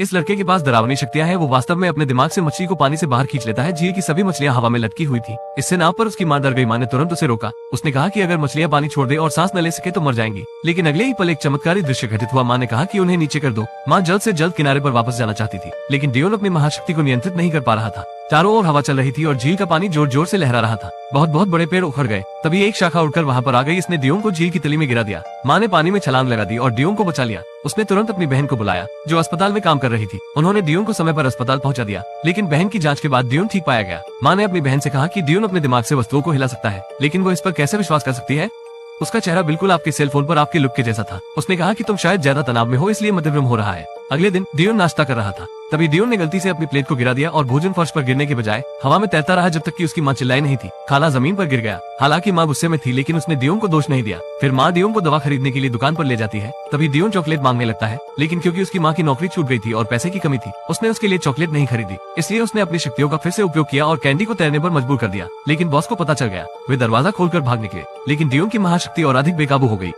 इस लड़के के पास डरावनी शक्तियां हैं। वो वास्तव में अपने दिमाग से मछली को पानी से बाहर खींच लेता है। झील की सभी मछलियां हवा में लटकी हुई थी। इससे नाव पर उसकी मां डर गई। मां ने तुरंत उसे रोका। उसने कहा कि अगर मछलियां पानी छोड़ दे और सांस न ले सके तो मर जाएंगी। लेकिन अगले ही पल एक चमत्कारी दृश्य घटित हुआ। मां ने कहा कि उन्हें नीचे कर दो। मां जल्द से जल्द किनारे पर वापस जाना चाहती थी, लेकिन डियोन अपनी महाशक्ति को नियंत्रित नहीं कर पा रहा था। चारों ओर हवा चल रही थी और झील का पानी जोर जोर से लहरा रहा था। बहुत बहुत बड़े पेड़ उखड़ गए। तभी एक शाखा उड़कर वहां पर आ गई। इसने डियोन को झील की तली में गिरा दिया। मां ने पानी में छलांग लगा दी और डियोन को बचा लिया। उसने तुरंत अपनी बहन को बुलाया जो अस्पताल में काम कर रही थी। उन्होंने डियोन को समय पर अस्पताल पहुंचा दिया, लेकिन बहन की जांच के बाद डियोन ठीक पाया गया। मां ने अपनी बहन से कहा कि डियोन अपने दिमाग से वस्तुओं को हिला सकता है, लेकिन वो इस पर कैसे विश्वास कर सकती है। उसका चेहरा बिल्कुल आपके सेल फोन पर आपके लुक के जैसा था। उसने कहा कि तुम शायद ज्यादा तनाव में हो, इसलिए मध्यभ्रम हो रहा है। अगले दिन डियोन नाश्ता कर रहा था। तभी डियोन ने गलती से अपनी प्लेट को गिरा दिया और भोजन फर्श पर गिरने के बजाय हवा में तैरता रहा जब तक कि उसकी मां चिल्लाई नहीं थी। खाना जमीन पर गिर गया। हालांकि मां गुस्से में थी, लेकिन उसने डियोन को दोष नहीं दिया। फिर मां डियोन को दवा खरीदने के लिए दुकान पर ले जाती है। तभी डियोन चॉकलेट मांगने लगता है, लेकिन क्योंकि उसकी मां की नौकरी छूट गई थी और पैसे की कमी थी, उसने उसके लिए चॉकलेट नहीं खरीदी। इसलिए उसने अपनी शक्तियों का फिर से उपयोग किया और कैंडी को तैरने पर मजबूर कर दिया। लेकिन बॉस को पता चल गया। वे दरवाजा खोलकर भाग निकले, लेकिन डियोन की महाशक्ति और अधिक बेकाबू हो गई।